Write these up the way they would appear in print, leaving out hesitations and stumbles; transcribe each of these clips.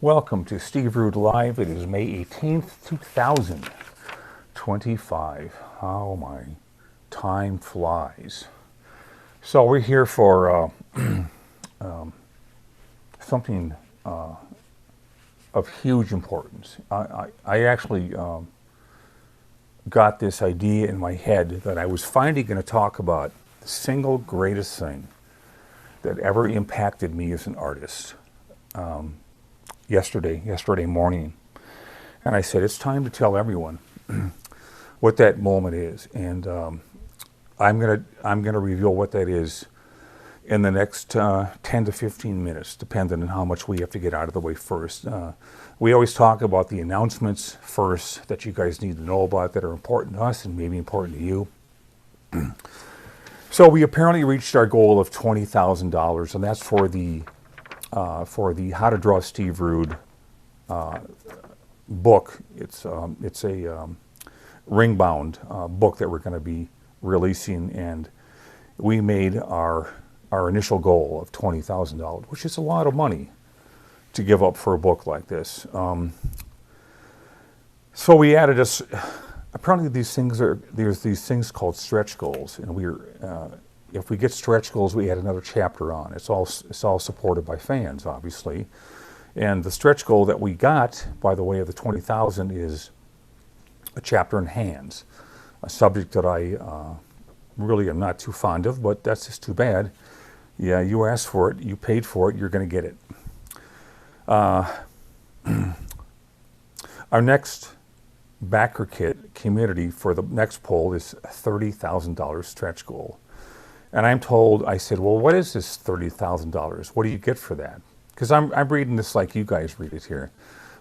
Welcome to Steve Rude Live. It is May 18th, 2025. How my time flies. So we're here for something of huge importance. I actually got this idea in my head that I was finally going to talk about the single greatest thing that ever impacted me as an artist. Yesterday morning, and I said it's time to tell everyone what that moment is, and I'm gonna reveal what that is in the next 10 to 15 minutes, depending on how much we have to get out of the way first. We always talk about the announcements first that you guys need to know about that are important to us and maybe important to you. So we apparently reached our goal of $20,000, and that's for the How to Draw Steve Rude book. It's a ring-bound book that we're going to be releasing, and we made our initial goal of $20,000, which is a lot of money to give up for a book like this. So we added apparently there's these things called stretch goals, and if we get stretch goals, we add another chapter on. It's all supported by fans, obviously. And the stretch goal that we got, by the way of the 20,000, is a chapter in hands, a subject that I really am not too fond of, but that's just too bad. Yeah, you asked for it, you paid for it, you're going to get it. Our next backer kit community for the next poll is a $30,000 stretch goal. And I said, well, what is this $30,000? What do you get for that? Because I'm reading this like you guys read it here.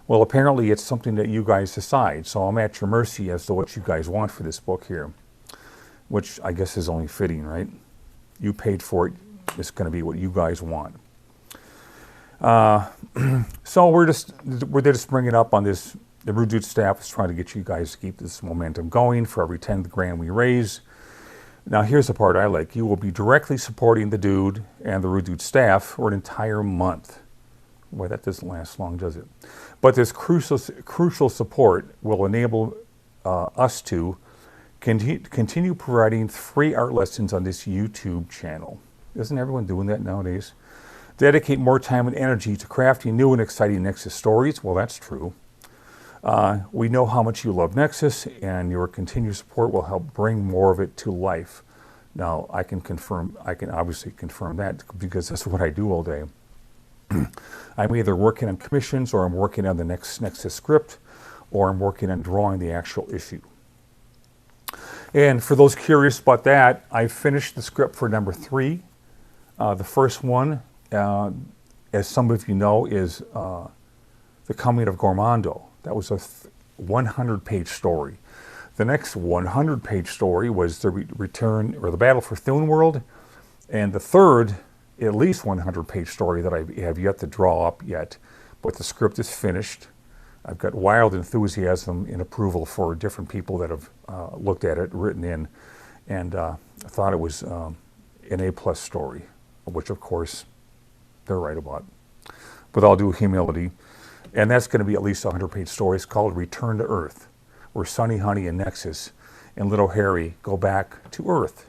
Well, apparently it's something that you guys decide. So I'm at your mercy as to what you guys want for this book here, which I guess is only fitting, right? You paid for it. It's going to be what you guys want. So we're just bringing up on this. The Rude Dude staff is trying to get you guys to keep this momentum going. For every 10 grand we raise. Now here's the part I like. You will be directly supporting the Dude and the Rude Dude staff for an entire month. Boy, that doesn't last long, does it? But this crucial support will enable us to continue providing free art lessons on this YouTube channel. Isn't everyone doing that nowadays? Dedicate more time and energy to crafting new and exciting Nexus stories. Well, that's true. We know how much you love Nexus, and your continued support will help bring more of it to life. Now, I can obviously confirm that because that's what I do all day. I'm either working on commissions, or I'm working on the next Nexus script, or I'm working on drawing the actual issue. And for those curious about that, I finished the script for number 3. The first one, as some of you know, is The Coming of Gormondo. That was a 100-page story. The next 100-page story was the return, or the Battle for Thune World, and the third, at least 100-page story that I have yet to draw up yet, but the script is finished. I've got wild enthusiasm and approval for different people that have looked at it, written in, and I thought it was an A+ story, which of course they're right about, with all due humility. And that's going to be at least a 100-page story. It's called Return to Earth, where Sunny, Honey, and Nexus and Little Harry go back to Earth,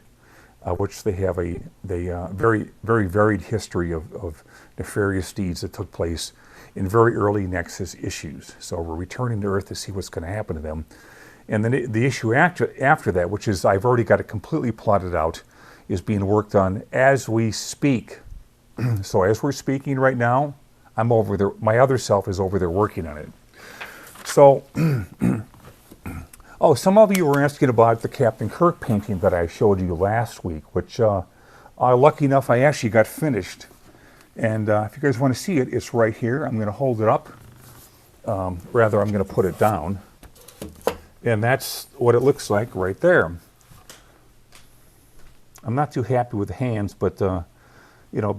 which they have a very, very varied history of nefarious deeds that took place in very early Nexus issues. So we're returning to Earth to see what's going to happen to them. And then the issue after that, which is I've already got it completely plotted out, is being worked on as we speak. So as we're speaking right now, I'm over there. My other self is over there working on it. So, some of you were asking about the Captain Kirk painting that I showed you last week, which, lucky enough, I actually got finished. And if you guys want to see it, it's right here. I'm going to hold it up. Rather, I'm going to put it down. And that's what it looks like right there. I'm not too happy with the hands, but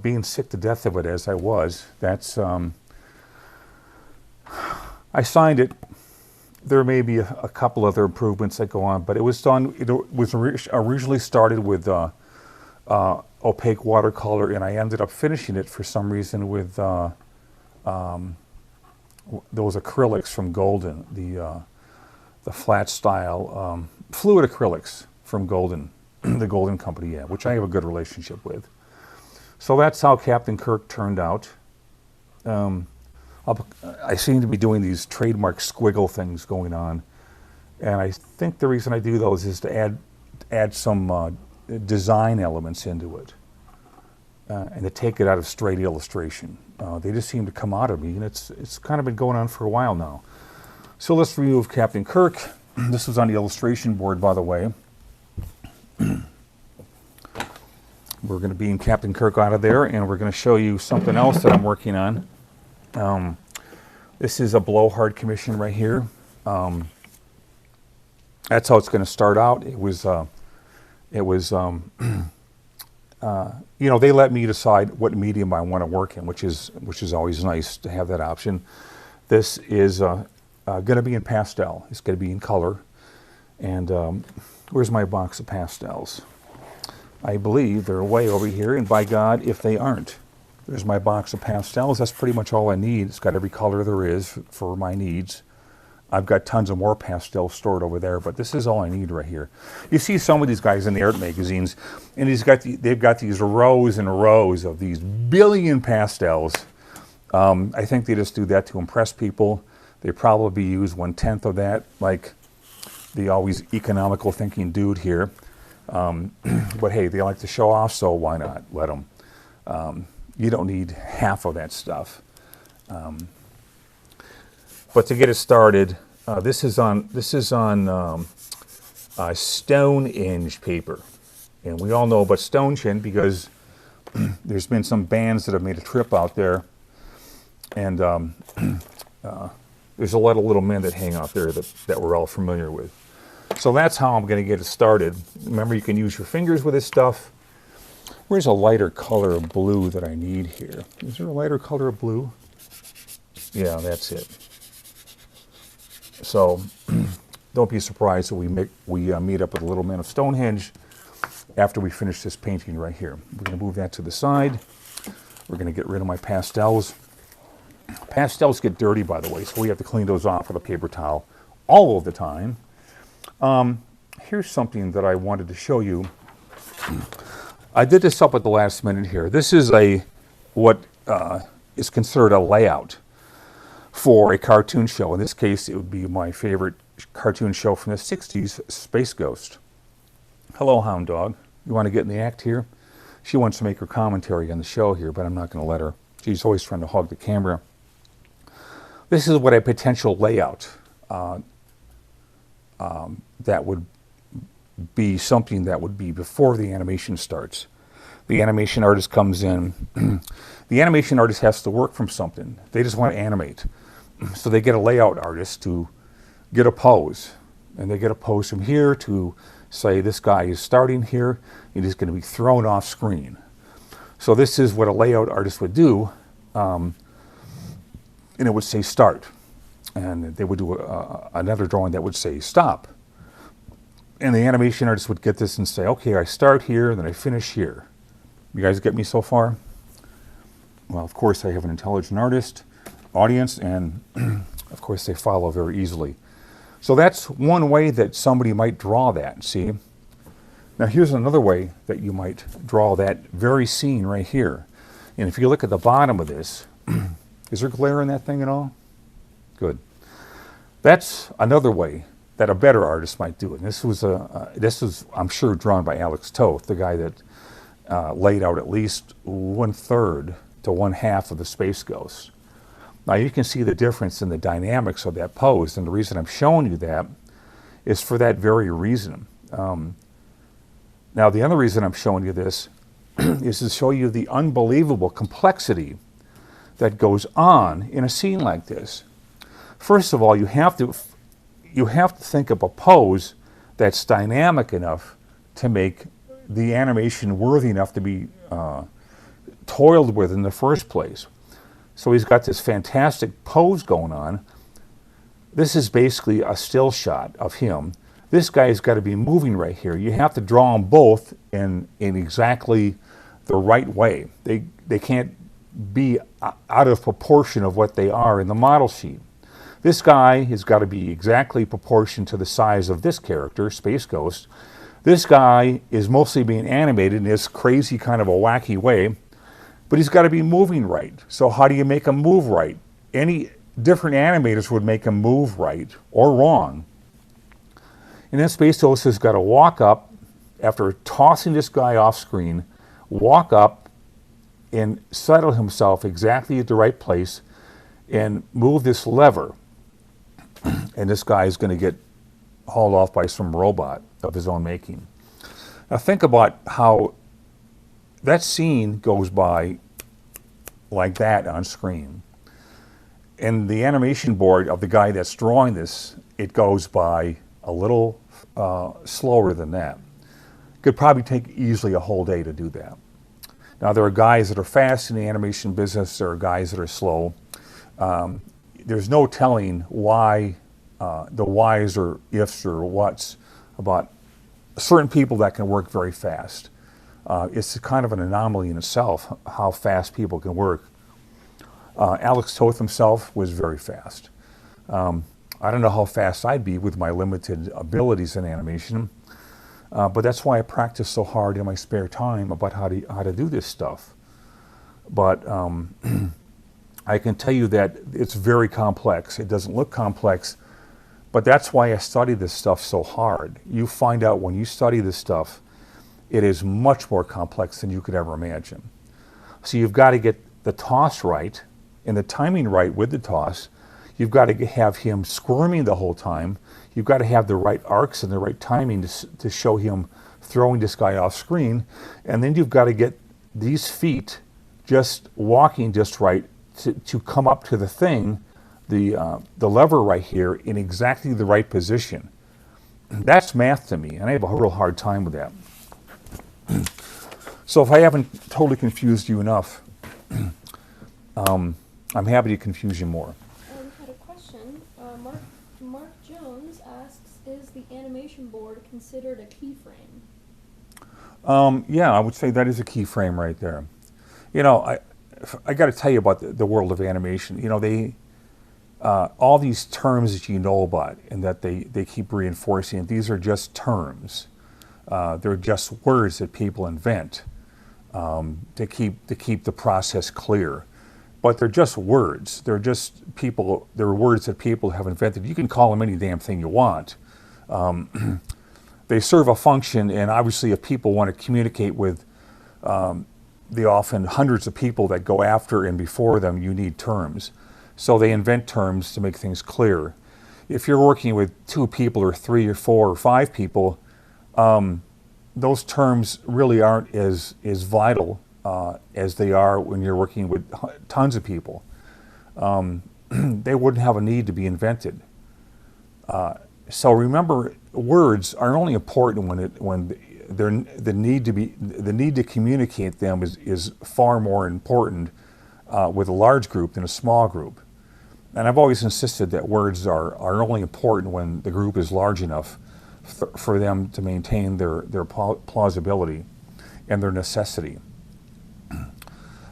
being sick to death of it as I was, that's, I signed it. There may be a couple other improvements that go on, but it was done, it was originally started with opaque watercolor, and I ended up finishing it for some reason with those acrylics from Golden, the flat style fluid acrylics from Golden, the Golden Company, yeah, which I have a good relationship with. So that's how Captain Kirk turned out. I seem to be doing these trademark squiggle things going on, and I think the reason I do those is to add some design elements into it, and to take it out of straight illustration. They just seem to come out of me, and it's kind of been going on for a while now. So let's remove Captain Kirk. This was on the illustration board, by the way. We're going to beam Captain Kirk out of there, and we're going to show you something else that I'm working on. This is a blowhard commission right here. That's how it's going to start out. It was you know, they let me decide what medium I want to work in, which is always nice to have that option. This is going to be in pastel. It's going to be in color. And where's my box of pastels? I believe they're way over here, and by God, if they aren't. There's my box of pastels. That's pretty much all I need. It's got every color there is for my needs. I've got tons of more pastels stored over there, but this is all I need right here. You see some of these guys in the art magazines, and they've got these rows and rows of these billion pastels. I think they just do that to impress people. They probably use 1/10 of that, like the always economical thinking dude here. But hey, they like to show off, so why not? Let them. You don't need half of that stuff. But to get it started, this is on Stonehenge paper, and we all know about Stonehenge because there's been some bands that have made a trip out there, and there's a lot of little men that hang out there that we're all familiar with. So that's how I'm going to get it started. Remember, you can use your fingers with this stuff. Where's a lighter color of blue that I need here? Is there a lighter color of blue? Yeah, that's it. So don't be surprised if we meet up with the little men of Stonehenge after we finish this painting right here. We're going to move that to the side. We're going to get rid of my pastels. Pastels get dirty, by the way, so we have to clean those off with a paper towel all of the time. Here's something that I wanted to show you. I did this up at the last minute here. This is what is considered a layout for a cartoon show. In this case, it would be my favorite cartoon show from the 60s, Space Ghost. Hello, Hound Dog. You want to get in the act here? She wants to make her commentary on the show here, but I'm not going to let her. She's always trying to hog the camera. This is what a potential layout that would be something that would be before the animation starts. The animation artist comes in. The animation artist has to work from something. They just want to animate. So they get a layout artist to get a pose. And they get a pose from here to say this guy is starting here and he's going to be thrown off screen. So this is what a layout artist would do. And it would say start. And they would do another drawing that would say stop. And the animation artist would get this and say, okay, I start here, and then I finish here. You guys get me so far? Well, of course, I have an intelligent audience, and of course, they follow very easily. So that's one way that somebody might draw that, see? Now, here's another way that you might draw that very scene right here. And if you look at the bottom of this, is there glare in that thing at all? Good. That's another way that a better artist might do it. And this was, I'm sure, drawn by Alex Toth, the guy that laid out at least 1/3 to 1/2 of the Space Ghost. Now you can see the difference in the dynamics of that pose, and the reason I'm showing you that is for that very reason. Now the other reason I'm showing you this is to show you the unbelievable complexity that goes on in a scene like this. First of all, you have to think of a pose that's dynamic enough to make the animation worthy enough to be toiled with in the first place. So he's got this fantastic pose going on. This is basically a still shot of him. This guy's got to be moving right here. You have to draw them both in exactly the right way. They can't be out of proportion of what they are in the model sheet. This guy has got to be exactly proportioned to the size of this character, Space Ghost. This guy is mostly being animated in this crazy kind of a wacky way, but he's got to be moving right. So how do you make him move right? Any different animators would make him move right or wrong. And then Space Ghost has got to walk up, after tossing this guy off screen, walk up and settle himself exactly at the right place and move this lever. And this guy is going to get hauled off by some robot of his own making. Now think about how that scene goes by like that on screen. And the animation board of the guy that's drawing this, it goes by a little slower than that. Could probably take easily a whole day to do that. Now there are guys that are fast in the animation business, there are guys that are slow. There's no telling why the whys or ifs or whats about certain people that can work very fast. It's kind of an anomaly in itself how fast people can work. Alex Toth himself was very fast. I don't know how fast I'd be with my limited abilities in animation, but that's why I practice so hard in my spare time about how to do this stuff. But I can tell you that it's very complex. It doesn't look complex, but that's why I study this stuff so hard. You find out when you study this stuff, it is much more complex than you could ever imagine. So you've got to get the toss right and the timing right with the toss. You've got to have him squirming the whole time. You've got to have the right arcs and the right timing to show him throwing this guy off screen. And then you've got to get these feet just walking just right to come up to the thing, the lever right here, in exactly the right position. That's math to me, and I have a real hard time with that. So if I haven't totally confused you enough, I'm happy to confuse you more. We had a question. Mark Jones asks, is the animation board considered a keyframe? Yeah, I would say that is a keyframe right there. You know, I got to tell you about the world of animation. You know, they all these terms that you know about and that they keep reinforcing, these are just terms. They're just words that people invent to keep the process clear. But they're just words. They're just they're words that people have invented. You can call them any damn thing you want. They serve a function, and obviously if people want to communicate with the often hundreds of people that go after and before them, you need terms. So they invent terms to make things clear. If you're working with 2 people or 3 or 4 or 5 people, those terms really aren't as vital as they are when you're working with tons of people. They wouldn't have a need to be invented. So remember, words are only important when the need to communicate them is far more important with a large group than a small group. And I've always insisted that words are only important when the group is large enough for them to maintain their plausibility and their necessity.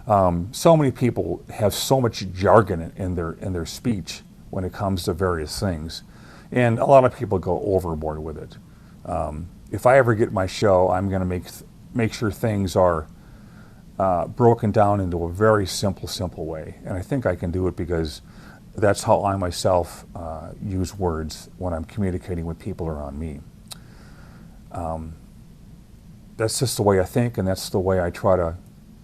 So many people have so much jargon in their speech when it comes to various things, and a lot of people go overboard with it. If I ever get my show, I'm going to make sure things are broken down into a very simple way, and I think I can do it because that's how I myself use words when I'm communicating with people around me. That's just the way I think, and that's the way I try to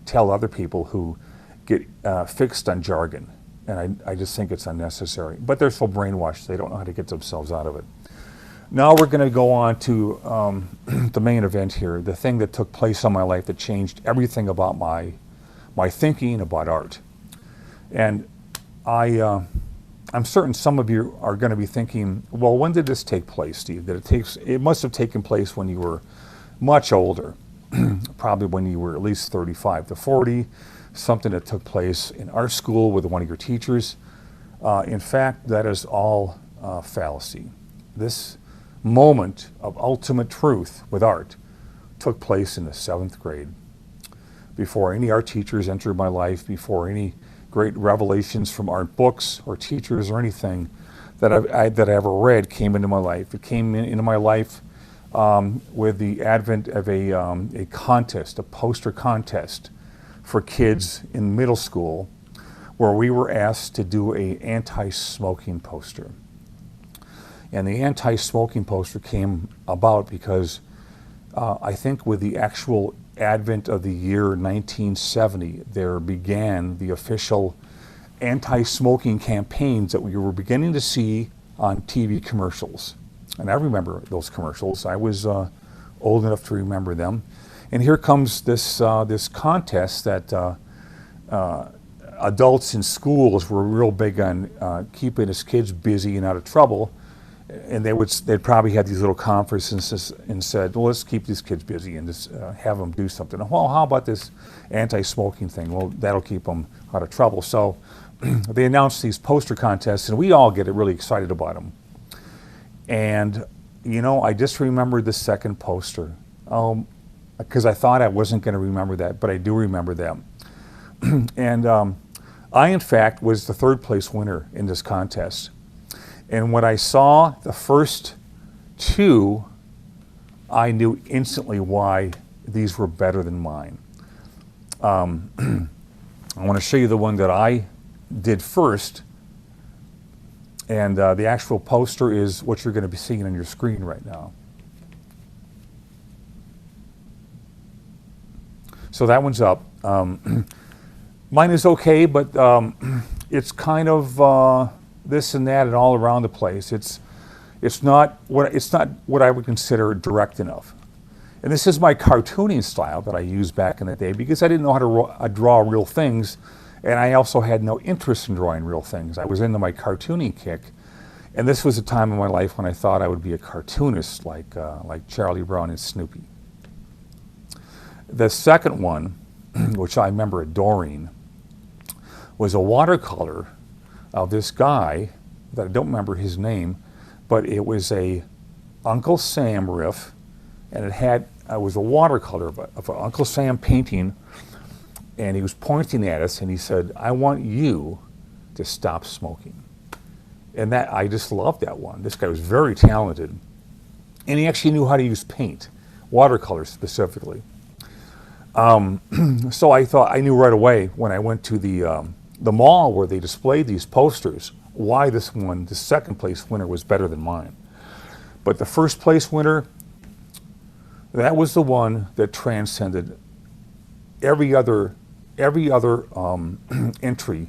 tell other people who get fixed on jargon, and I just think it's unnecessary. But they're so brainwashed, they don't know how to get themselves out of it. Now we're going to go on to the main event here, the thing that took place in my life that changed everything about my thinking about art. And I'm certain some of you are going to be thinking, well, when did this take place, Steve? It must have taken place when you were much older, probably when you were at least 35 to 40, something that took place in art school with one of your teachers. In fact, that is all fallacy. This moment of ultimate truth with art took place in the 7th grade. before any art teachers entered my life, before any great revelations from art books or teachers or anything that I ever read came into my life. It came into my life with the advent of a contest, a poster contest for kids in middle school, where we were asked to do a anti-smoking poster. And the anti-smoking poster came about because I think with the actual advent of the year 1970, there began the official anti-smoking campaigns that we were beginning to see on TV commercials. And I remember those commercials. I was old enough to remember them. And here comes this contest that adults in schools were real big on keeping his kids busy and out of trouble. And they'd probably had these little conferences and said, well, let's keep these kids busy and just have them do something. Well, how about this anti-smoking thing? Well, that'll keep them out of trouble. So they announced these poster contests, and we all get really excited about them. And, you know, I just remembered the second poster because I thought I wasn't going to remember that, but I do remember that. And I, in fact, was the third place winner in this contest. And when I saw the first two, I knew instantly why these were better than mine. I want to show you the one that I did first. And the actual poster is what you're going to be seeing on your screen right now. So that one's up. Mine is okay, but it's kind of this and that and all around the place. It's not what I would consider direct enough. And this is my cartooning style that I used back in the day because I didn't know how to draw real things, and I also had no interest in drawing real things. I was into my cartooning kick, and this was a time in my life when I thought I would be a cartoonist like Charlie Brown and Snoopy. The second one, which I remember adoring, was a watercolor of this guy that I don't remember his name, but it was a Uncle Sam riff, and it was a watercolor of an Uncle Sam painting, and he was pointing at us and he said, "I want you to stop smoking." And that, I just loved that one. This guy was very talented, and he actually knew how to use paint, watercolor specifically. So I knew right away when I went to the mall where they displayed these posters why this one, the second place winner, was better than mine. But the first place winner, that was the one that transcended every other entry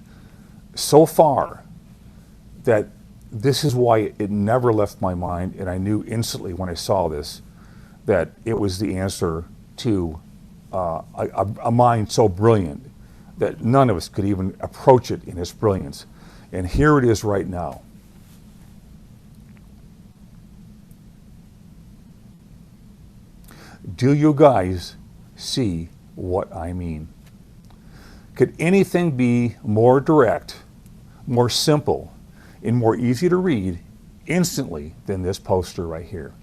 so far that this is why it never left my mind, and I knew instantly when I saw this that it was the answer to a mind so brilliant that none of us could even approach it in its brilliance. And here it is right now. Do you guys see what I mean? Could anything be more direct, more simple, and more easy to read instantly than this poster right here?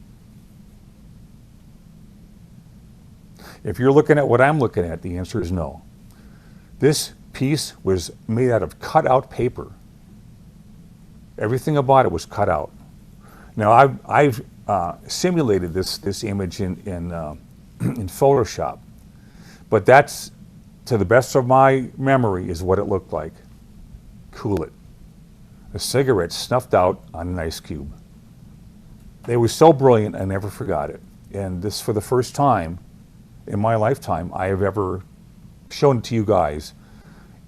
If you're looking at what I'm looking at, the answer is no. This piece was made out of cut-out paper. Everything about it was cut out. Now, I've simulated this image in Photoshop, but that's, to the best of my memory, is what it looked like. Cool it. A cigarette snuffed out on an ice cube. They were so brilliant, I never forgot it. And this, for the first time in my lifetime, I have ever shown it to you guys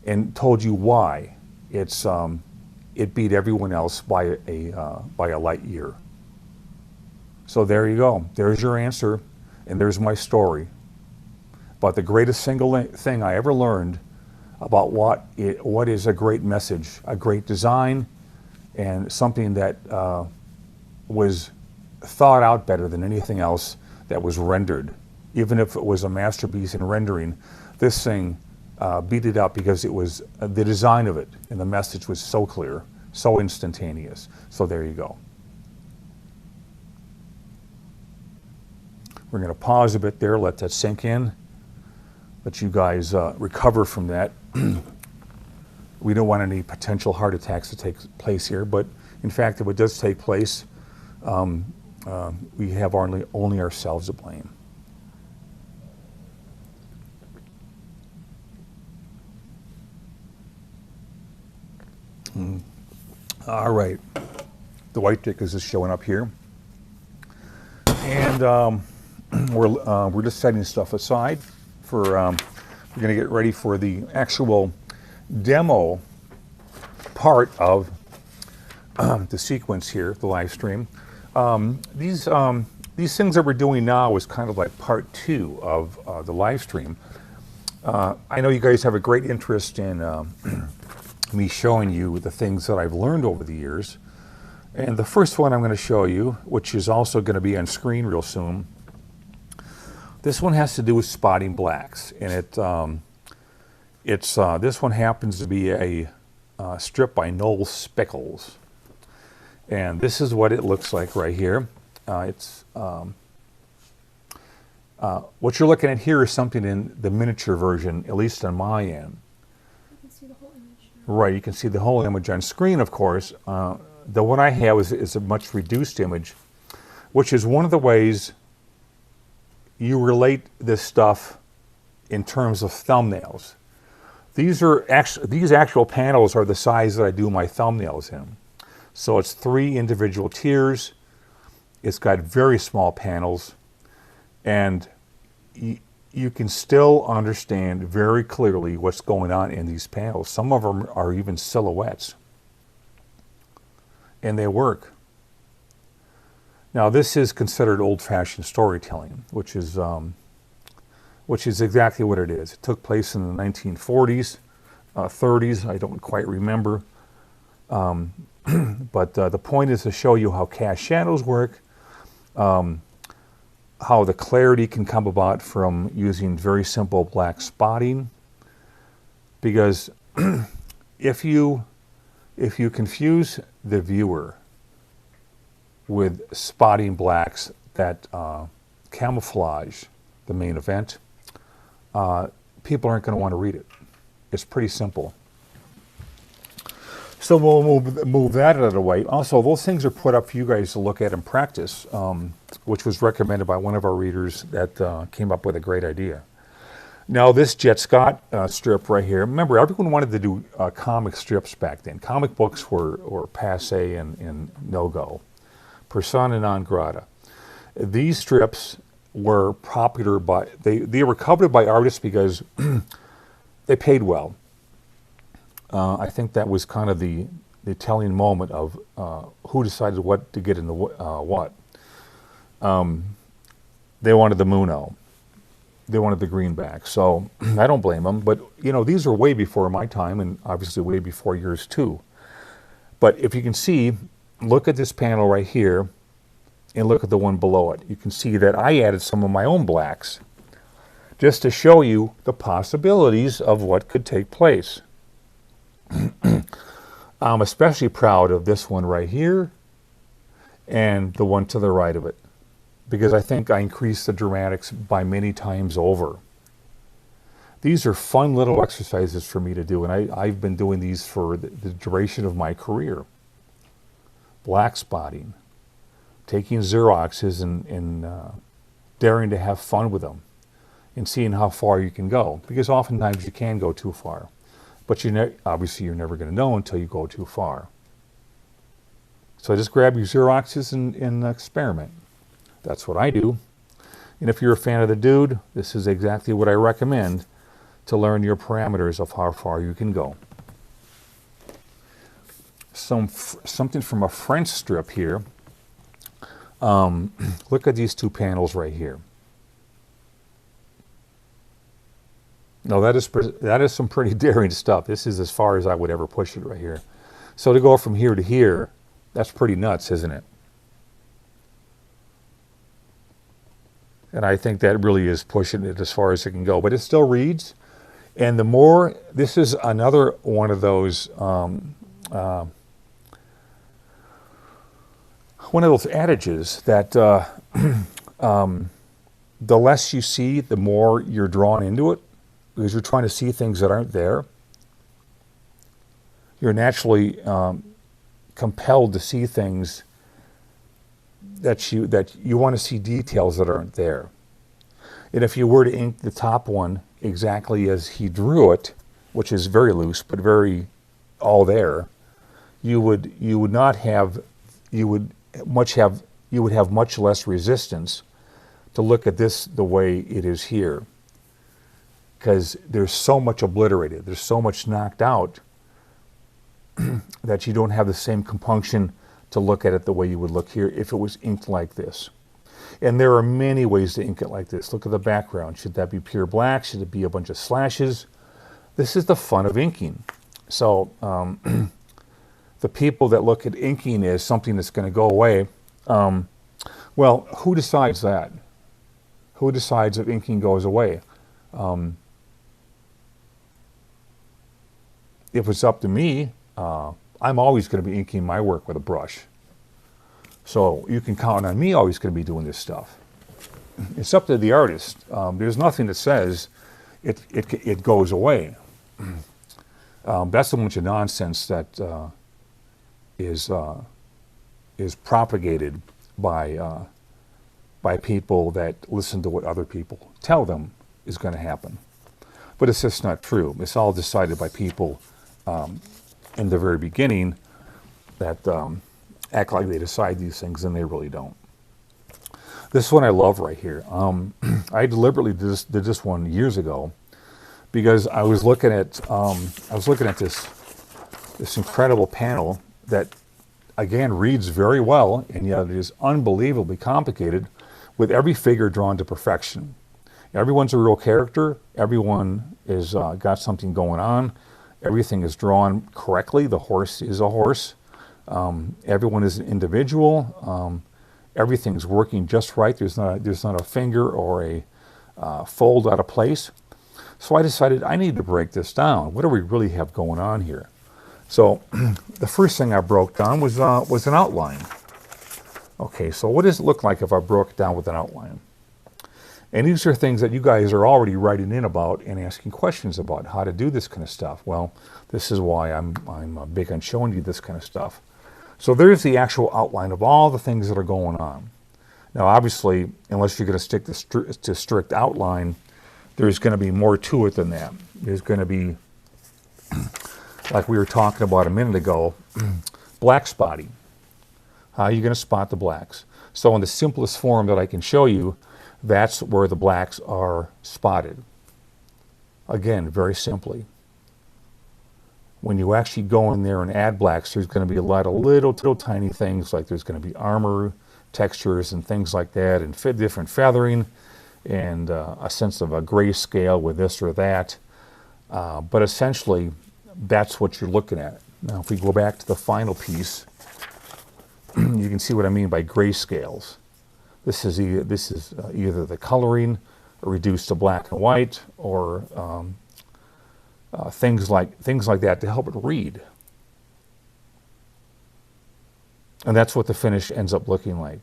and told you why it beat everyone else by a light year. So there you go. There's your answer, and there's my story about the greatest single thing I ever learned about what is a great message, a great design, and something that was thought out better than anything else that was rendered. Even if it was a masterpiece in rendering, this thing beat it up because it was the design of it, and the message was so clear, so instantaneous. So there you go. We're going to pause a bit there, let that sink in. let you guys recover from that. We don't want any potential heart attacks to take place here, but in fact, if it does take place, we have only ourselves to blame. All right, the white dick is just showing up here, and we're just setting stuff aside for. We're going to get ready for the actual demo part of the sequence here, the live stream. These things that we're doing now is kind of like part 2 of the live stream. I know you guys have a great interest in me showing you the things that I've learned over the years. And the first one I'm going to show you, which is also going to be on screen real soon, this one has to do with spotting blacks. And this one happens to be a strip by Noel Spickles. And this is what it looks like right here. What you're looking at here is something in the miniature version, at least on my end. You can see the whole image. Right, you can see the whole image on screen, of course. The one I have is a much reduced image, which is one of the ways you relate this stuff in terms of thumbnails. These actual panels are the size that I do my thumbnails in. So it's 3 individual tiers. It's got very small panels, and you can still understand very clearly what's going on in these panels. Some of them are even silhouettes, and they work. Now this is considered old-fashioned storytelling, which is exactly what it is. It took place in the 1940s, 30s, I don't quite remember. But the point is to show you how cast shadows work, how the clarity can come about from using very simple black spotting. Because if you confuse the viewer with spotting blacks that camouflage the main event, people aren't going to want to read it. It's pretty simple. So we'll move that out of the way. Also, those things are put up for you guys to look at and practice, which was recommended by one of our readers that came up with a great idea. Now, this Jet Scott strip right here, remember, everyone wanted to do comic strips back then. Comic books were passé and no-go, persona non grata. These strips were popular they were coveted by artists because they paid well. I think that was kind of the telling moment of who decided what to get into what. They wanted the Muno. They wanted the greenback. So I don't blame them. But, you know, these are way before my time and obviously way before yours too. But if you can see, look at this panel right here and look at the one below it. You can see that I added some of my own blacks just to show you the possibilities of what could take place. I'm especially proud of this one right here and the one to the right of it, because I think I increased the dramatics by many times over. These are fun little exercises for me to do, and I've been doing these for the duration of my career. Black spotting, taking Xeroxes and daring to have fun with them and seeing how far you can go, because oftentimes you can go too far. But obviously you're never going to know until you go too far. So just grab your Xeroxes and experiment. That's what I do. And if you're a fan of the dude, this is exactly what I recommend to learn your parameters of how far you can go. Something from a French strip here. Look at these 2 panels right here. No, that is some pretty daring stuff. This is as far as I would ever push it right here. So to go from here to here, that's pretty nuts, isn't it? And I think that really is pushing it as far as it can go. But it still reads. And the more, this is another one of those adages that the less you see, the more you're drawn into it. because you're trying to see things that aren't there. You're naturally compelled to see things that you want to see details that aren't there. And if you were to ink the top one exactly as he drew it, which is very loose but very all there, you would have much less resistance to look at this the way it is here, because there's so much obliterated, there's so much knocked out that you don't have the same compunction to look at it the way you would look here if it was inked like this. And there are many ways to ink it like this. Look at the background. Should that be pure black? Should it be a bunch of slashes? This is the fun of inking. So the people that look at inking as something that's going to go away, well, who decides that? Who decides if inking goes away? If it's up to me, I'm always going to be inking my work with a brush. So you can count on me always going to be doing this stuff. It's up to the artist. There's nothing that says it goes away. That's a bunch of nonsense that is propagated by people that listen to what other people tell them is going to happen. But it's just not true. It's all decided by people in the very beginning that act like they decide these things, and they really don't. This one I love right here. I deliberately did this one years ago because I was looking at this incredible panel that again reads very well, and yet it is unbelievably complicated, with every figure drawn to perfection. Everyone's a real character. Everyone is got something going on. Everything is drawn correctly. The horse is a horse. Everyone is an individual. Everything's working just right. There's not a finger or a fold out of place. So I decided I need to break this down. What do we really have going on here? So the first thing I broke down was an outline. Okay, so what does it look like if I broke it down with an outline? And these are things that you guys are already writing in about and asking questions about, how to do this kind of stuff. Well, this is why I'm big on showing you this kind of stuff. So there's the actual outline of all the things that are going on. Now, obviously, unless you're going to stick to strict outline, there's going to be more to it than that. There's going to be, like we were talking about a minute ago, black spotting. How are you going to spot the blacks? So in the simplest form that I can show you, that's where the blacks are spotted. Again, very simply. When you actually go in there and add blacks, there's going to be a lot of little tiny things, like there's going to be armor, textures, and things like that, and different feathering, and a sense of a grayscale with this or that. But essentially, that's what you're looking at. Now, if we go back to the final piece, you can see what I mean by grayscales. This is either the coloring, or reduced to black and white, or things like that to help it read. And that's what the finish ends up looking like.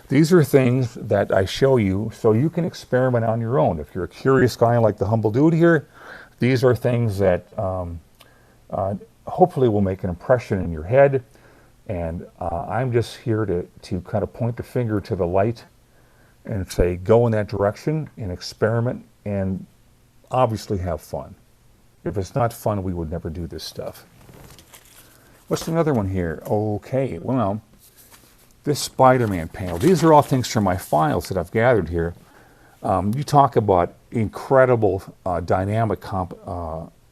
These are things that I show you so you can experiment on your own. If you're a curious guy like the humble dude here, these are things that hopefully will make an impression in your head. And I'm just here to kind of point the finger to the light and say, go in that direction and experiment and obviously have fun. If it's not fun, we would never do this stuff. What's another one here? Okay, well, this Spider-Man panel. These are all things from my files that I've gathered here. You talk about incredible dynamic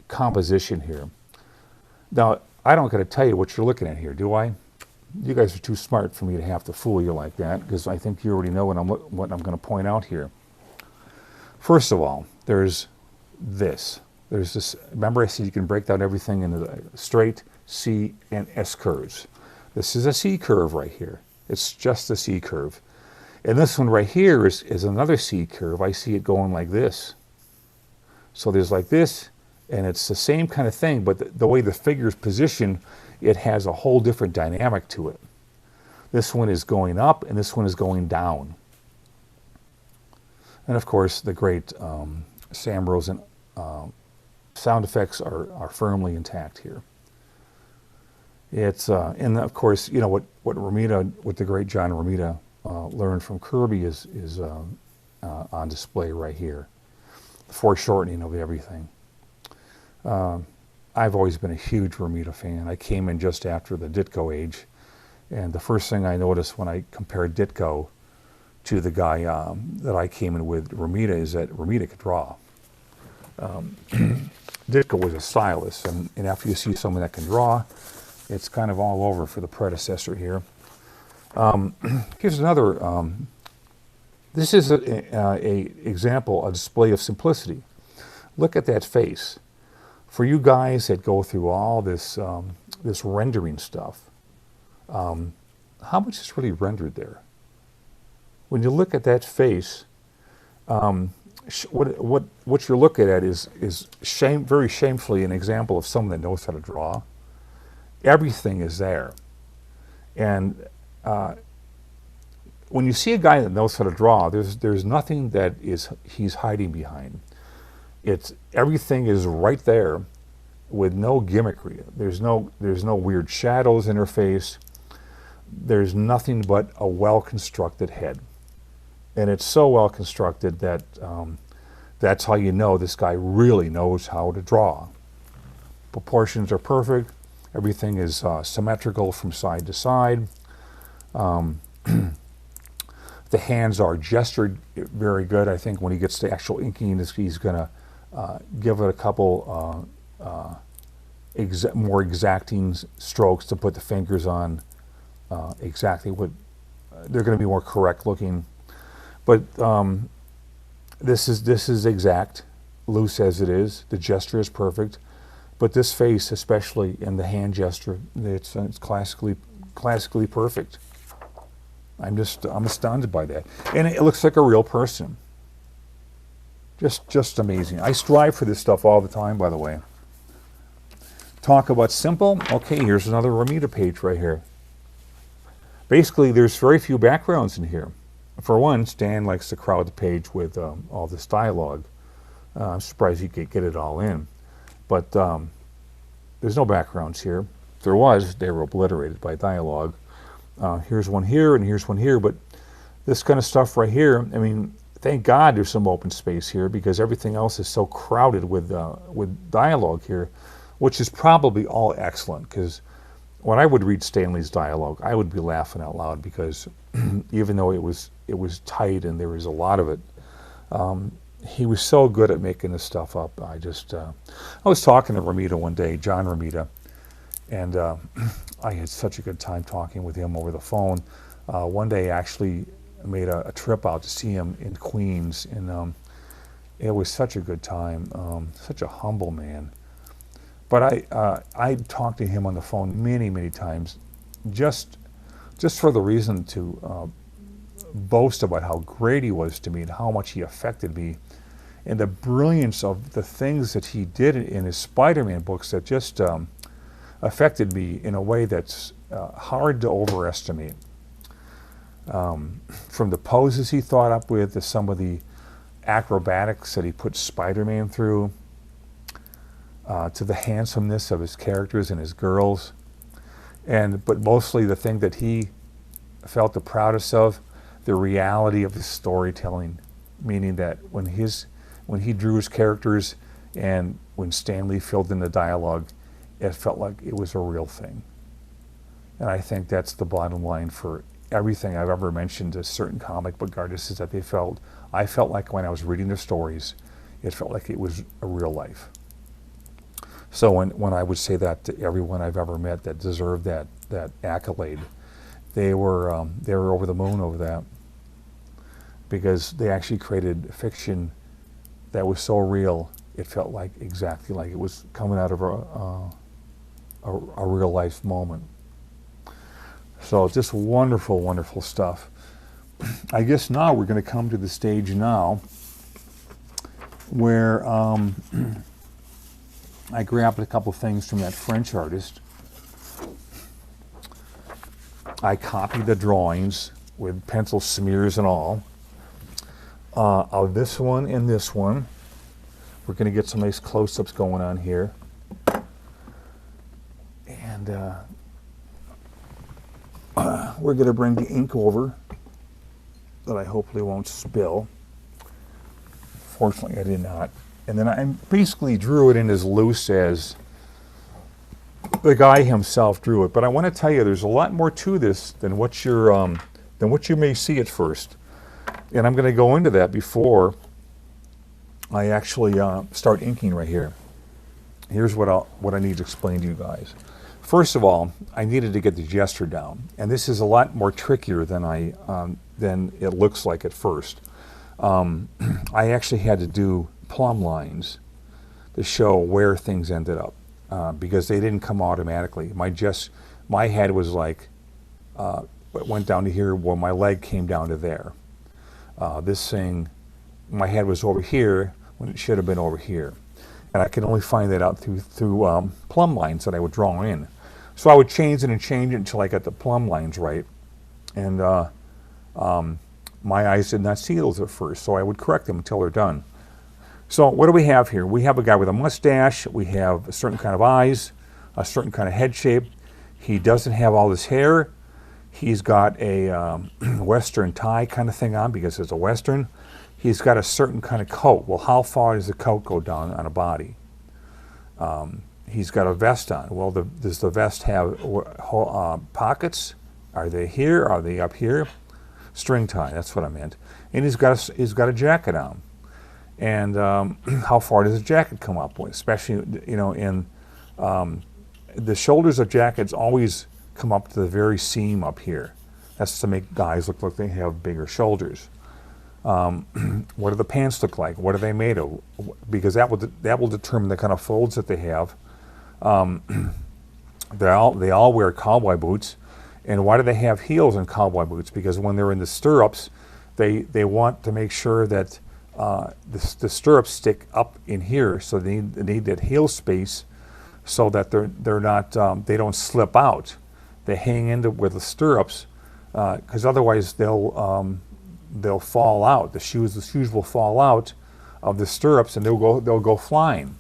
composition here. Now, I don't got to tell you what you're looking at here, do I? You guys are too smart for me to have to fool you like that, because I think you already know what I'm going to point out here. First of all, there's this. There's this. Remember I said you can break down everything into straight C and S curves. This is a C curve right here. It's just a C curve. And this one right here is another C curve. I see it going like this. So there's like this, and it's the same kind of thing, but the way the figure is positioned, it has a whole different dynamic to it. This one is going up, and this one is going down. And of course, the great Sam Rosen sound effects are firmly intact here. It's and of course, you know what Romita, what the great John Romita learned from Kirby is on display right here. The foreshortening of everything. I've always been a huge Romita fan. I came in just after the Ditko age, and the first thing I noticed when I compared Ditko to the guy that I came in with, Romita, is that Romita could draw. Ditko was a stylist, and after you see someone that can draw, it's kind of all over for the predecessor here. Here's another, this is a example, a display of simplicity. Look at that face. For you guys that go through all this, this rendering stuff, how much is really rendered there? When you look at that face, what you're looking at is very shamefully an example of someone that knows how to draw. Everything is there. And when you see a guy that knows how to draw, there's nothing that he's hiding behind. Everything is right there with no gimmickry. There's no weird shadows in her face. There's nothing but a well-constructed head. And it's so well constructed that that's how you know this guy really knows how to draw. Proportions are perfect. Everything is symmetrical from side to side. The hands are gestured very good. I think when he gets to actual inking, he's going to give it a couple more exacting strokes to put the fingers on exactly what they're going to be more correct looking. But this is exact, loose as it is. The gesture is perfect. But this face, especially in the hand gesture, it's classically perfect. I'm astounded by that, and it looks like a real person. Just amazing. I strive for this stuff all the time, by the way. Talk about simple. Okay, here's another Romita page right here. Basically, there's very few backgrounds in here. For one, Stan likes to crowd the page with all this dialogue. I'm surprised he could get it all in. But there's no backgrounds here. If there was, they were obliterated by dialogue. Here's one here and here's one here. But this kind of stuff right here, I mean, thank God there's some open space here, because everything else is so crowded with dialogue here, which is probably all excellent. Because when I would read Stanley's dialogue, I would be laughing out loud, because even though it was tight and there was a lot of it, he was so good at making this stuff up. I was talking to Romita one day, John Romita, and I had such a good time talking with him over the phone. One day I actually made a trip out to see him in Queens, and it was such a good time. Such a humble man. But I talked to him on the phone many times, just for the reason to boast about how great he was to me and how much he affected me, and the brilliance of the things that he did in his Spider-Man books that just affected me in a way that's hard to overestimate. From the poses he thought up with, to some of the acrobatics that he put Spider-Man through, to the handsomeness of his characters and his girls, but mostly the thing that he felt the proudest of, the reality of his storytelling, meaning that when he drew his characters and when Stan Lee filled in the dialogue, it felt like it was a real thing. And I think that's the bottom line for everything I've ever mentioned to certain comic book artists, is that I felt like when I was reading their stories, it felt like it was a real life. So when I would say that to everyone I've ever met that deserved that accolade, they were over the moon over that, because they actually created fiction that was so real, it felt like exactly like it was coming out of a real life moment. So just wonderful, wonderful stuff. I guess now we're going to come to the stage now where I grabbed a couple things from that French artist. I copied the drawings with pencil smears and all of this one and this one. We're going to get some nice close-ups going on here. And we're going to bring the ink over that I hopefully won't spill. Fortunately, I did not. And then I basically drew it in as loose as the guy himself drew it. But I want to tell you, there's a lot more to this than what you may see at first. And I'm going to go into that before I actually start inking right here. Here's what I need to explain to you guys. First of all, I needed to get the gesture down, and this is a lot more trickier than than it looks like at first. I actually had to do plumb lines to show where things ended up because they didn't come automatically. My head was like it went down to here, well, my leg came down to there. This thing, my head was over here when it should have been over here. And I could only find that out through plumb lines that I would draw in. So I would change it and change it until I got the plumb lines right. And my eyes did not see those at first, so I would correct them until they're done. So what do we have here? We have a guy with a mustache. We have a certain kind of eyes, a certain kind of head shape. He doesn't have all this hair. He's got a Western tie kind of thing on because it's a Western. He's got a certain kind of coat. Well, how far does the coat go down on a body? He's got a vest on. Well, does the vest have pockets? Are they here? Are they up here? String tie, that's what I meant. And he's got a jacket on. And how far does the jacket come up? Especially, in the shoulders of jackets always come up to the very seam up here. That's to make guys look like they have bigger shoulders. What do the pants look like? What are they made of? Because that will determine the kind of folds that they have. They all wear cowboy boots. And why do they have heels in cowboy boots? Because when they're in the stirrups, they want to make sure that the stirrups stick up in here, so they need that heel space so that they're not they don't slip out. They hang into with the stirrups because otherwise they'll fall out. The shoes will fall out of the stirrups and they'll go flying.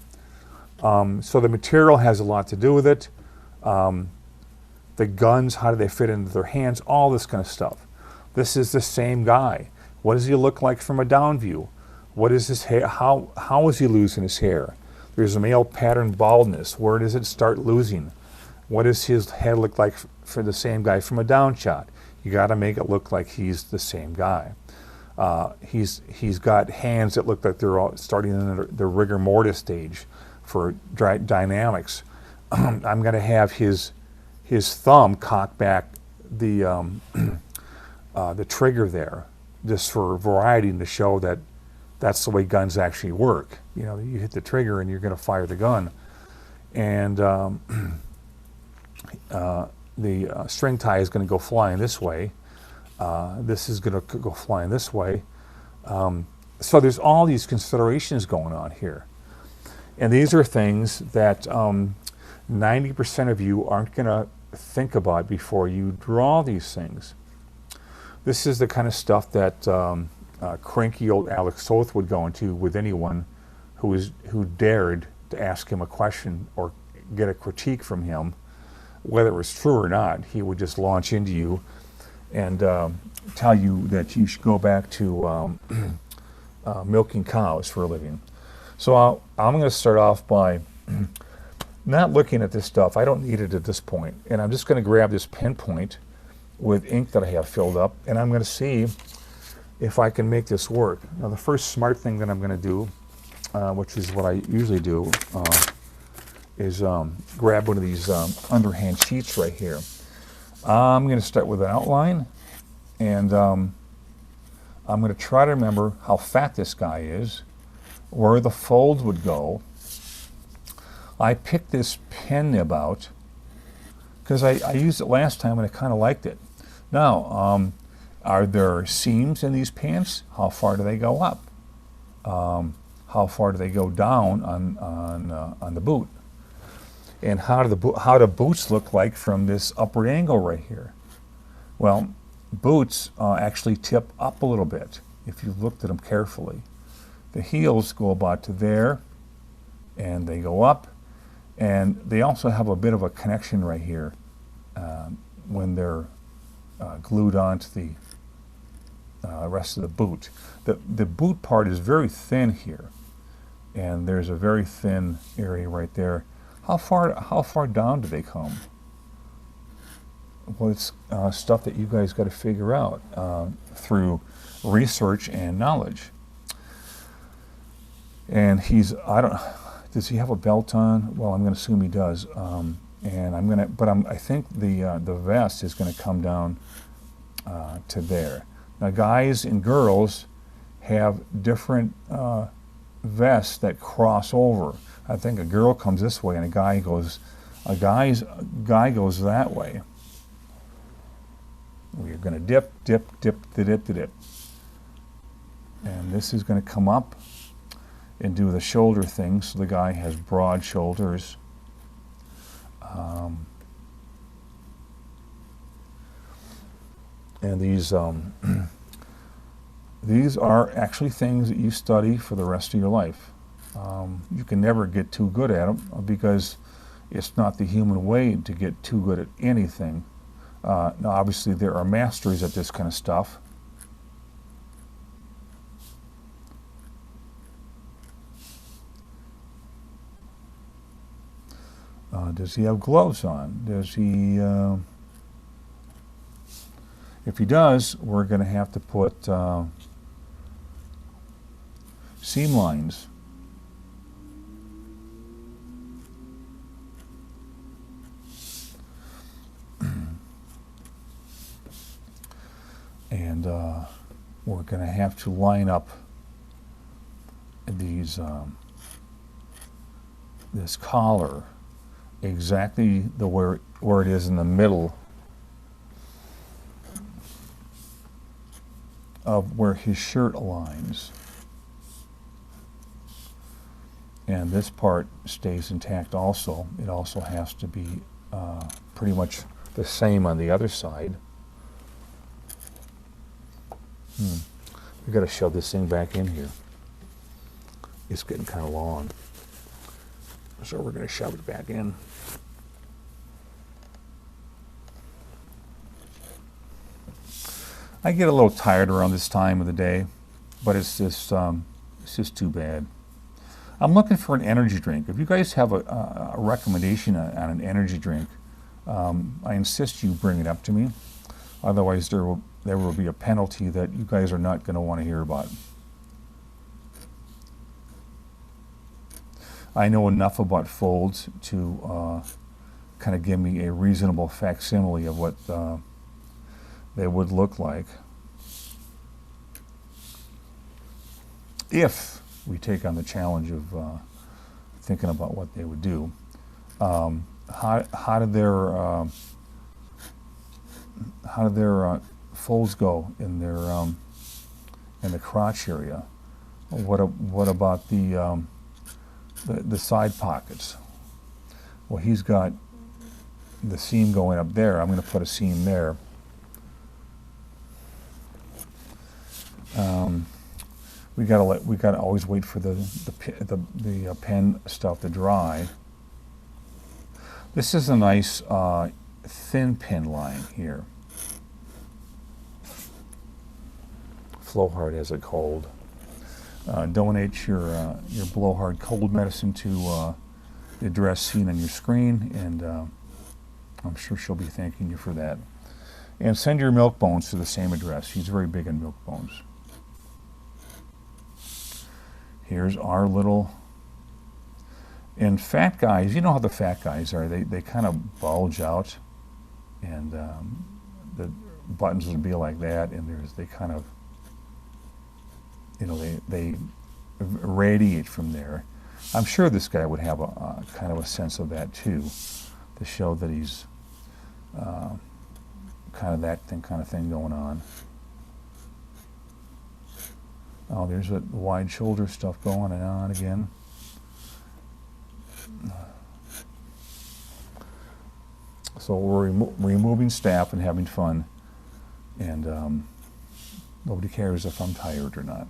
So the material has a lot to do with it. The guns, how do they fit into their hands? All this kind of stuff. This is the same guy. What does he look like from a down view? What is his hair? How is he losing his hair? There's a male pattern baldness. Where does it start losing? What does his head look like for the same guy from a down shot? You got to make it look like he's the same guy. He's got hands that look like they're all starting in the rigor mortis stage for dynamics. I'm going to have his thumb cock back the trigger there, just for variety and to show that that's the way guns actually work. You hit the trigger and you're going to fire the gun. And the string tie is going to go flying this way. This is going to go flying this way. So there's all these considerations going on here. And these are things that 90% of you aren't going to think about before you draw these things. This is the kind of stuff that cranky old Alex Soth would go into with anyone who dared to ask him a question or get a critique from him. Whether it was true or not, he would just launch into you and tell you that you should go back to milking cows for a living. So I'm going to start off by not looking at this stuff. I don't need it at this point. And I'm just going to grab this pen point with ink that I have filled up, and I'm going to see if I can make this work. Now, the first smart thing that I'm going to do, which is what I usually do, is grab one of these underhand sheets right here. I'm going to start with an outline, and I'm going to try to remember how fat this guy is, where the folds would go. I picked this pen nib out because I used it last time and I kind of liked it. Now, are there seams in these pants? How far do they go up? How far do they go down on the boot? And how do boots look like from this upward angle right here? Well, boots actually tip up a little bit if you looked at them carefully. The heels go about to there, and they go up, and they also have a bit of a connection right here when they're glued onto the rest of the boot. The boot part is very thin here, and there's a very thin area right there. How far down do they come? Well, it's stuff that you guys got to figure out through research and knowledge. And does he have a belt on? Well, I'm going to assume he does. I think the vest is going to come down to there. Now, guys and girls have different vests that cross over. I think a girl comes this way and a guy goes that way. We're going to dip, dip, dip, dip, dip. And this is going to come up and do the shoulder thing, so the guy has broad shoulders. And these are actually things that you study for the rest of your life. You can never get too good at them because it's not the human way to get too good at anything. Now, obviously, there are masters at this kind of stuff. Does he have gloves on? Does he? If he does, we're going to have to put seam lines. And we're going to have to line up these this collar exactly where it is in the middle of where his shirt aligns. And this part stays intact also. It also has to be pretty much the same on the other side. We've got to shove this thing back in here. It's getting kind of long. So we're going to shove it back in. I get a little tired around this time of the day, but it's just too bad. I'm looking for an energy drink. If you guys have a recommendation on an energy drink, I insist you bring it up to me. Otherwise, there will be a penalty that you guys are not going to want to hear about. I know enough about folds to kind of give me a reasonable facsimile of what they would look like if we take on the challenge of thinking about what they would do. How did their folds go in the crotch area? What about the side pockets? Well, he's got the seam going up there. I'm going to put a seam there. We gotta always wait for the pen stuff to dry. This is a nice thin pin line here. Flowhard has a cold. Donate your blowhard cold medicine to the address seen on your screen, and I'm sure she'll be thanking you for that. And send your milk bones to the same address. She's very big on milk bones. Here's our little... And fat guys, you know how the fat guys are. They kind of bulge out, and the buttons would be like that, and they kind of, you know, they radiate from there. I'm sure this guy would have a kind of a sense of that too, to show that he's kind of that kind of thing going on. Oh, there's a wide shoulder stuff going on again. So we're removing staff and having fun, and nobody cares if I'm tired or not.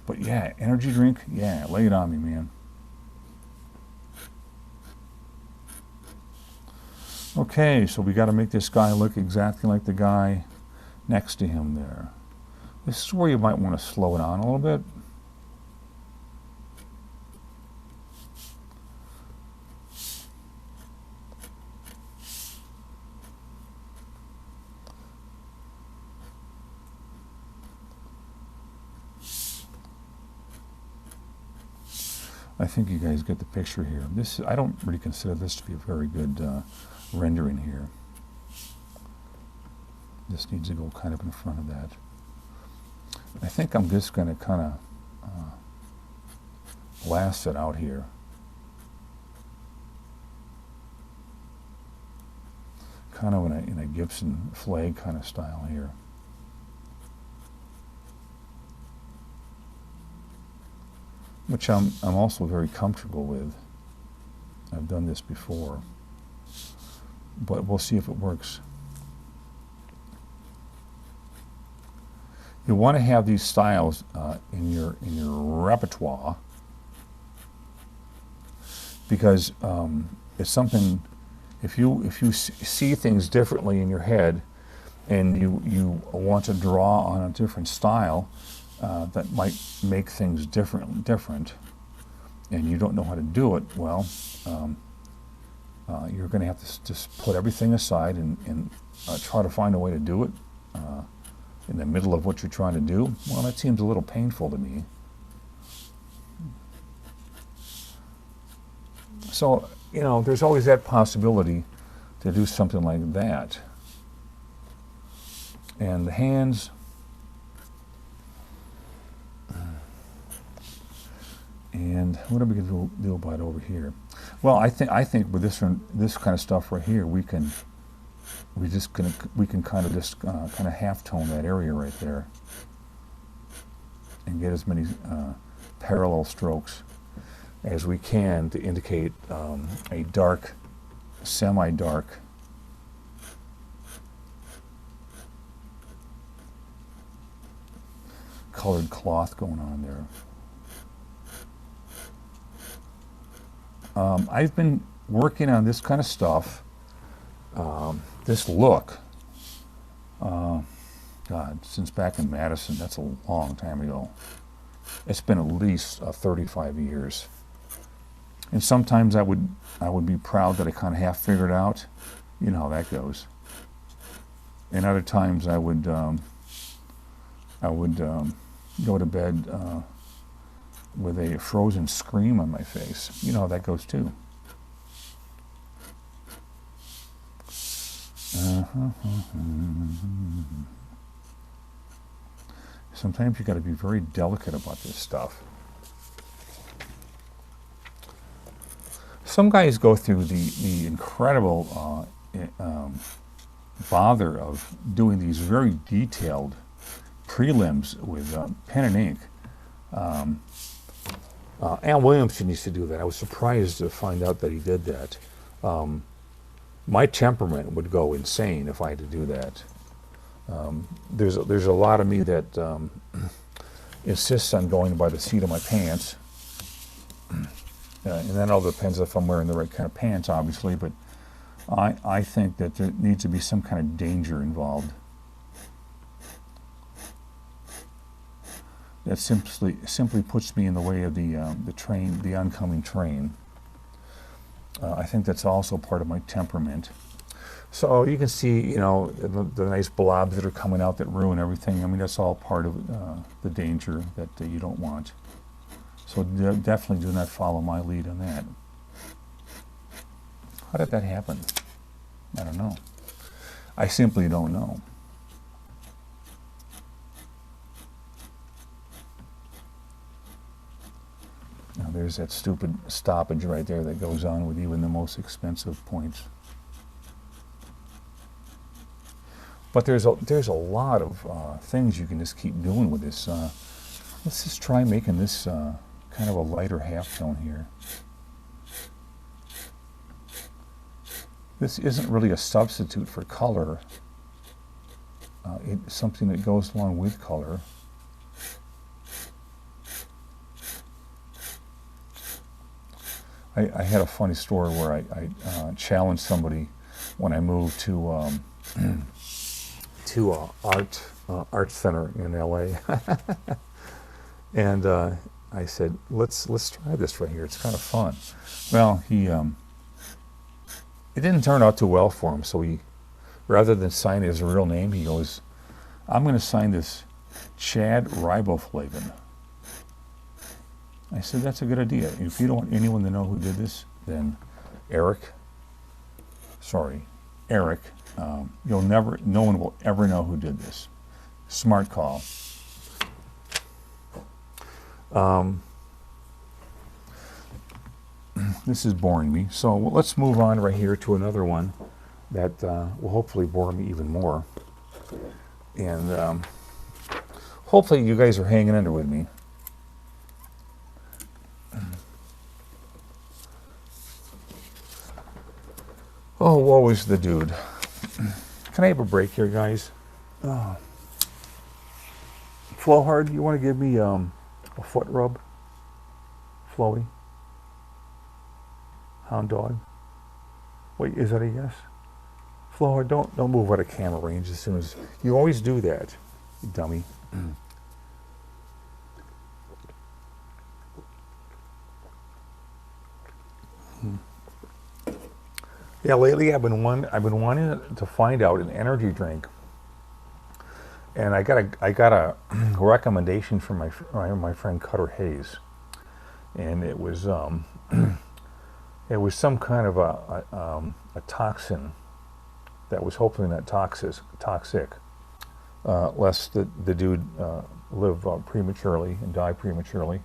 But Yeah, energy drink. Yeah, lay it on me, man. Okay, so we got to make this guy look exactly like the guy next to him there. This is where you might want to slow it on a little bit. I think you guys get the picture here. This, I don't really consider this to be a very good rendering here. This needs to go kind of in front of that. I think I'm just going to kind of blast it out here. Kind of in a Gibson flag kind of style here. Which I'm also very comfortable with. I've done this before, but we'll see if it works. You want to have these styles in your repertoire, because it's something. If you see things differently in your head, and you want to draw on a different style. That might make things different, and you don't know how to do it, well, you're going to have to just put everything aside and try to find a way to do it in the middle of what you're trying to do. Well, that seems a little painful to me. So, you know, there's always that possibility to do something like that. And the hands... And what are we going to do about over here? Well, I think with this kind of stuff right here, we can kind of just kind of half tone that area right there, and get as many parallel strokes as we can to indicate a dark, semi-dark colored cloth going on there. I've been working on this kind of stuff, this look, God, since back in Madison. That's a long time ago. It's been at least 35 years. And sometimes I would be proud that I kind of half figured out. You know how that goes. And other times I would go to bed with a frozen scream on my face. You know how that goes too. Sometimes you got to be very delicate about this stuff. Some guys go through the incredible bother of doing these very detailed prelims with pen and ink. Al Williamson used to do that. I was surprised to find out that he did that. My temperament would go insane if I had to do that. There's a lot of me that insists on going by the seat of my pants. And that all depends if I'm wearing the right kind of pants, obviously, but I think that there needs to be some kind of danger involved. That simply puts me in the way of the train, the oncoming train. I think that's also part of my temperament. So you can see, you know, the nice blobs that are coming out that ruin everything. I mean, that's all part of the danger that you don't want. So definitely do not follow my lead on that. How did that happen? I don't know. I simply don't know. Now there's that stupid stoppage right there that goes on with even the most expensive points. But there's a lot of things you can just keep doing with this. Let's just try making this kind of a lighter half tone here. This isn't really a substitute for color. It's something that goes along with color. I had a funny story where I challenged somebody when I moved to art center in LA, and I said, let's try this right here. It's kind of fun. Well, it didn't turn out too well for him. So he, rather than sign his real name, he goes, "I'm going to sign this Chad riboflavin." I said, "That's a good idea. If you don't want anyone to know who did this, then Eric, no one will ever know who did this." Smart call. This is boring me, so let's move on right here to another one that will hopefully bore me even more. And hopefully you guys are hanging in there with me. Oh, woe is the dude. Can I have a break here, guys? Flowhard, you want to give me a foot rub? Flowy? Hound dog? Wait, is that a yes? Flowhard, don't move out of camera range as soon as... You always do that, you dummy. Yeah, lately I've been wanting to find out an energy drink, and I got a recommendation from my friend Cutter Hayes, and it was it was some kind of a toxin that was hopefully not toxic, lest the dude live prematurely and die prematurely.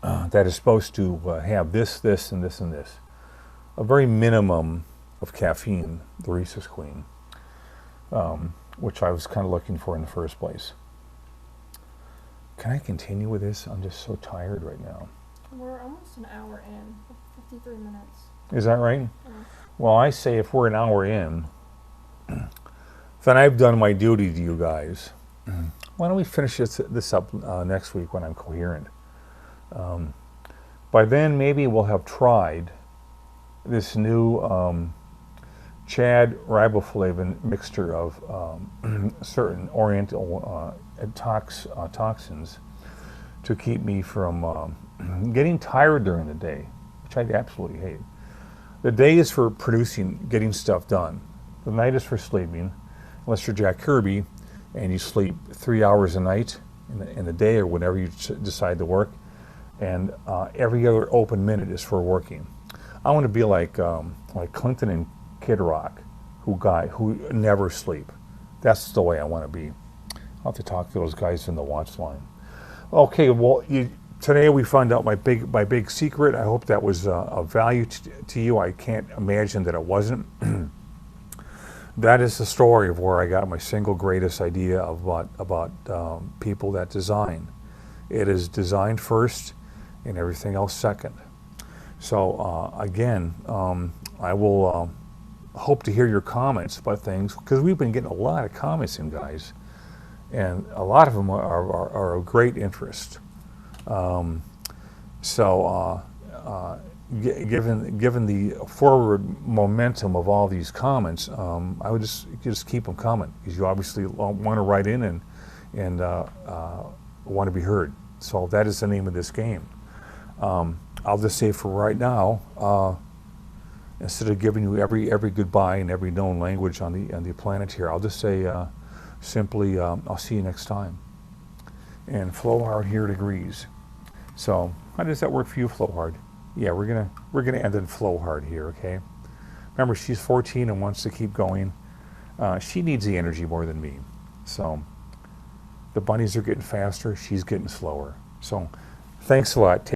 That is supposed to have this, and this, and this. A very minimum of caffeine, the Reese's Queen, which I was kind of looking for in the first place. Can I continue with this? I'm just so tired right now. We're almost an hour in, 53 minutes. Is that right? Yeah. Well, I say if we're an hour in, then I've done my duty to you guys. Why don't we finish this up next week when I'm coherent? By then, maybe we'll have tried this new Chad riboflavin mixture of certain oriental toxins to keep me from getting tired during the day, which I absolutely hate. The day is for producing, getting stuff done. The night is for sleeping, unless you're Jack Kirby and you sleep 3 hours a night in the day or whenever you decide to work, and every other open minute is for working. I want to be like Clinton and Kid Rock, who never sleep. That's the way I want to be. I'll have to talk to those guys in the watch line. Okay, well, today we found out my big secret. I hope that was of value to you. I can't imagine that it wasn't. That is the story of where I got my single greatest idea about people that design. It is design first and everything else second. So again, I will hope to hear your comments about things, because we've been getting a lot of comments in, guys, and a lot of them are of great interest. Given the forward momentum of all these comments, I would just keep them coming, because you obviously want to write in and want to be heard. So that is the name of this game. I'll just say for right now, instead of giving you every goodbye in every known language on the planet here, I'll just say simply, I'll see you next time. And Flowhard here agrees. So how does that work for you, Flowhard? Yeah, we're gonna end in Flowhard here, okay? Remember, she's 14 and wants to keep going. She needs the energy more than me. So the bunnies are getting faster, she's getting slower. So thanks a lot.